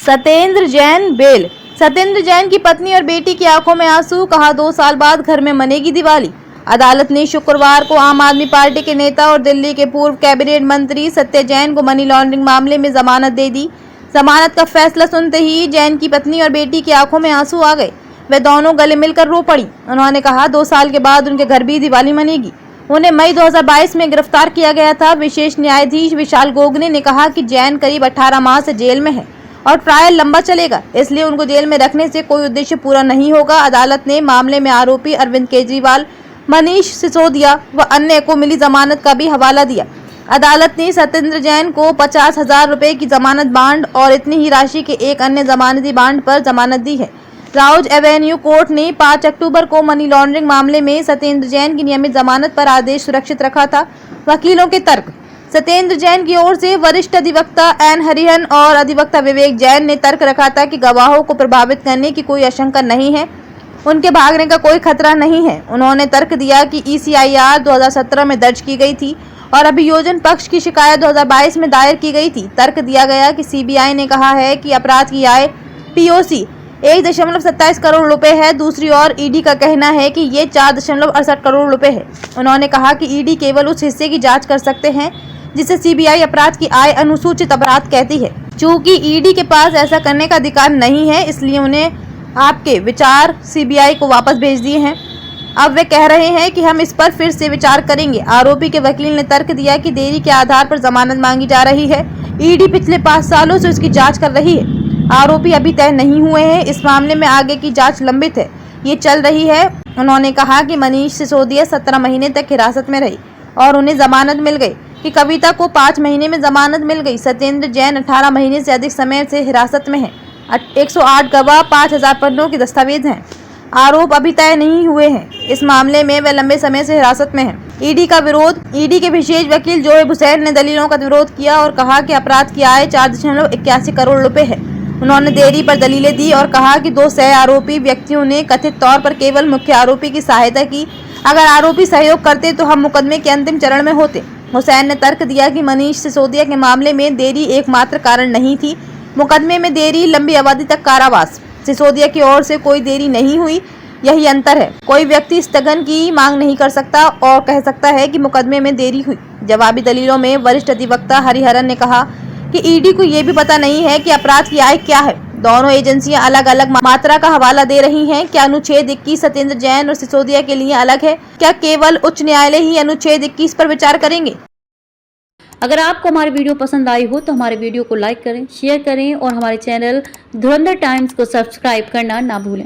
Satyendra Jain bell. Satyendra Jain की पत्नी और बेटी की आंखों में आंसू, कहा 2 साल बाद घर में मनेगी दिवाली। अदालत ने शुक्रवार को आम आदमी पार्टी के नेता और दिल्ली के पूर्व कैबिनेट मंत्री सत्य जैन को मनी लॉन्ड्रिंग मामले में जमानत दे दी। जमानत का फैसला सुनते ही जैन की पत्नी और बेटी की आंखों में आंसू आ गए। वे दोनों गले मिलकर रो पड़ी। उन्होंने कहा 2 साल के बाद उनके घर भी दिवाली मनेगी। उन्हें मई 2022 में गिरफ्तार किया गया था। विशेष न्यायाधीश विशाल गोगने ने कहा कि जैन करीब 18 माह से जेल में है और ट्रायल लंबा चलेगा, इसलिए उनको जेल में रखने से कोई उद्देश्य पूरा नहीं होगा। अदालत ने मामले में आरोपी अरविंद केजरीवाल, मनीष सिसोदिया व अन्य को मिली जमानत का भी हवाला दिया। अदालत ने सत्येंद्र जैन को 50,000 रुपए की जमानत बांड और इतनी ही राशि के एक अन्य जमानती बांड पर जमानत दी है। राउज एवेन्यू कोर्ट ने 5 अक्टूबर को मनी लॉन्ड्रिंग मामले में सत्येंद्र जैन की नियमित जमानत पर आदेश सुरक्षित रखा था। वकीलों के तर्क। सत्येंद्र जैन की ओर से वरिष्ठ अधिवक्ता एन हरिहरन और अधिवक्ता विवेक जैन ने तर्क रखा था कि गवाहों को प्रभावित करने की कोई आशंका नहीं है, उनके भागने का कोई खतरा नहीं है। उन्होंने तर्क दिया कि ECIR 2017 में दर्ज की गई थी और अभियोजन पक्ष की शिकायत 2022 में दायर की गई थी। तर्क दिया गया कि CBI ने कहा है कि अपराध की आय POC 1.27 करोड़ रुपए है। दूसरी ओर ED का कहना है कि ये 4.68 करोड़ रुपए है। उन्होंने कहा कि ED केवल उस हिस्से की जांच कर सकते हैं जिसे CBI अपराध की आय अनुसूचित अपराध कहती है। चूंकि ED के पास ऐसा करने का अधिकार नहीं है, इसलिए उन्हें आपके विचार CBI को वापस भेज दिए हैं। अब वे कह रहे हैं कि हम इस पर फिर से विचार करेंगे। आरोपी के वकील ने तर्क दिया कि देरी के आधार पर जमानत मांगी जा रही है। ED पिछले 5 सालों से उसकी जांच कर रही है। आरोपी अभी तय नहीं हुए हैं। इस मामले में आगे की जांच लंबित है, ये चल रही है। उन्होंने कहा कि मनीष सिसोदिया 17 महीने तक हिरासत में रही और उन्हें जमानत मिल गई, कि कविता को 5 महीने में जमानत मिल गई। सत्येंद्र जैन 18 महीने से अधिक समय से हिरासत में है। 108 गवाह, 5000 पन्नों की दस्तावेज हैं। आरोप अभी तय नहीं हुए हैं। इस मामले में वे लंबे समय से हिरासत में हैं। ED का विरोध। ED के विशेष वकील जोएब हुसैन ने दलीलों का विरोध किया और कहा कि अपराध की आय 4.81 करोड़ रुपए है। उन्होंने देरी पर दलीलें दी और कहा कि 2 सह आरोपी व्यक्तियों ने कथित तौर पर केवल मुख्य आरोपी की सहायता की। अगर आरोपी सहयोग करते तो हम मुकदमे के अंतिम चरण में होते। हुसैन ने तर्क दिया कि मनीष सिसोदिया के मामले में देरी एकमात्र कारण नहीं थी। मुकदमे में देरी, लंबी अवधि तक कारावास। सिसोदिया की ओर से कोई देरी नहीं हुई, यही अंतर है। कोई व्यक्ति स्थगन की मांग नहीं कर सकता और कह सकता है कि मुकदमे में देरी हुई। जवाबी दलीलों में वरिष्ठ अधिवक्ता हरिहरन ने कहा कि ED को ये भी पता नहीं है कि अपराध की आय क्या है। दोनों एजेंसियां अलग अलग मात्रा का हवाला दे रही हैं। क्या अनुच्छेद 21 सत्येंद्र जैन और सिसोदिया के लिए अलग है? क्या केवल उच्च न्यायालय ही अनुच्छेद 21 पर विचार करेंगे? अगर आपको हमारी वीडियो पसंद आई हो तो हमारे वीडियो को लाइक करें, शेयर करें और हमारे चैनल धुरंधर टाइम्स को सब्सक्राइब करना ना भूलें।